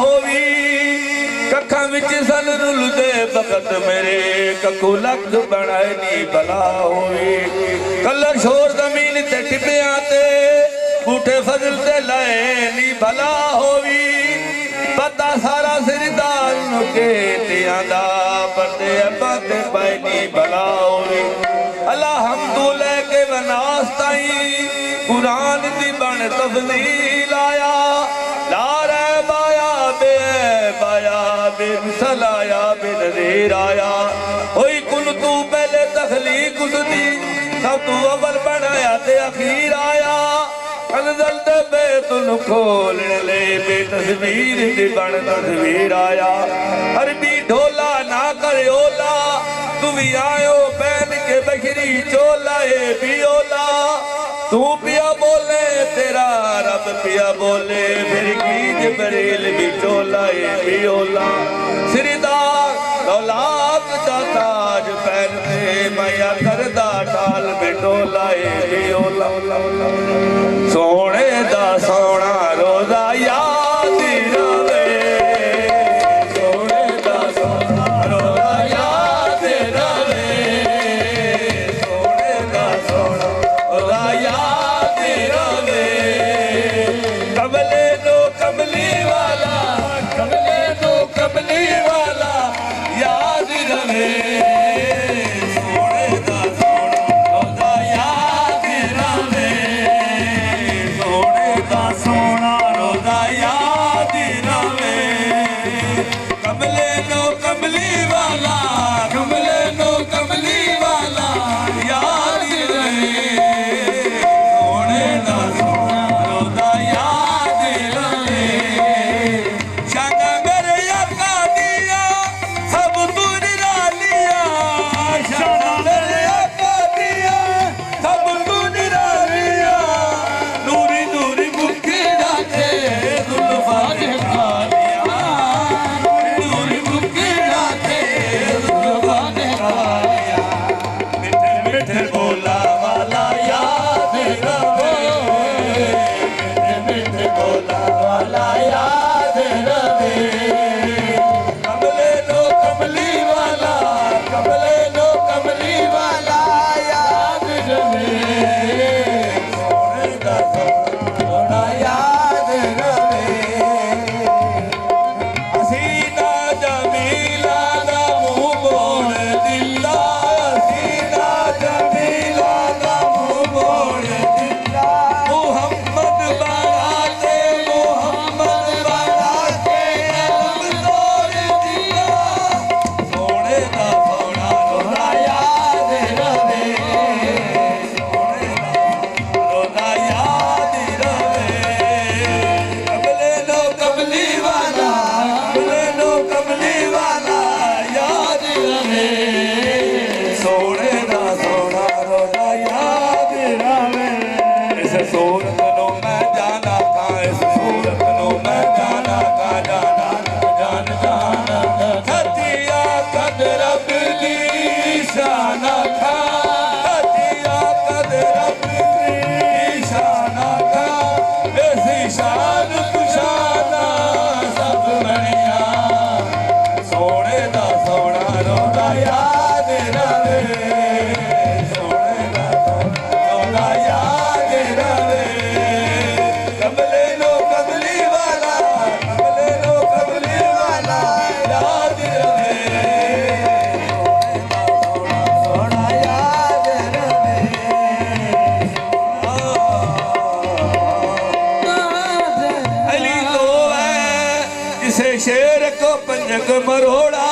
होवी कखा विच सन रुलदे बगत मेरे कखू लख बनाए नी भला होवी कलर शोर जमीन ते टिपिया ते बूटे फजल ते लाए नी भला होवी पता सारा सिरदार के तियां दा परदे बाते पाए नी भला होवी अल्लाह हमदू लेके बनास ताई कुरान दी बन तफसील आया लारे बाया बिन सलाया बिन नज़ीर आया होई कुल तू पहले तखलीक उसदी सब तू अव्वल बनाया ते अखीर आया अनज़ल दे बैतुल खोल ले बेतस्वीर दी बन तस्वीर आया अरबी ढोला ना करे ओला तू भी आयो पहन के बखरी चोला ए बियोला तू पिया बोले तेरा रब पिया बोले फिर की जिब्रील भी चोला ए बियोला सिरदार दौलत दा ताज पहनते मैया करदा ठाल बिटोला ए बियोला सोने दा सोना रोजा याद रवे सोने दा सोना रोजा याद रवे सोने दा सोना रोजा याद रवे कमले नो कमली वाला याद रवे सोने दा सोना रोजा याद रवे सोने दा सोना रोजा याद रवे कमले नो कमली वाला याद रवे सोने दा सोना रोजा याद रवे शाना मेरे आका दिया सब तू निरालिया शाना मेरे आका दिया सब तू निरालिया नूरी नूरी मुक्ति जाते जुल्फा दे खालिया नूरी मुक्ति जाते जुल्फा दे खालिया मिठे मिठे बोला वाला याद रवे मिठे मिठे बोला वाला याद रवे कमले नो कमली वाला याद रवे सोने दा सोना याद रवे हसीना जमीला दा मुंह बोल दिला हसीना जमीला दा मुंह बोल दिला मोहम्मद बाराते अलब तोड़ दिला सोने दा सोना रोजा याद रवे सोने दा रोजा याद रवे कमले नो कमली वाला याद रवे सोने दा सोना रोजा याद रवे इस सूरत नो मैं जाना था इस सूरत नो मैं जाना था जाना हथिया कद रब दी शाना था हथिया कद रब दी शाना था ऐसी शान तुशाना सब बनिया सोने दा सोना रोजा याद रवे सोने दा सोना याद रवे कमले नो कमली वाला याद रवे सोना याद रवे अली तो है जिसे शेर को पंजक मरोड़ा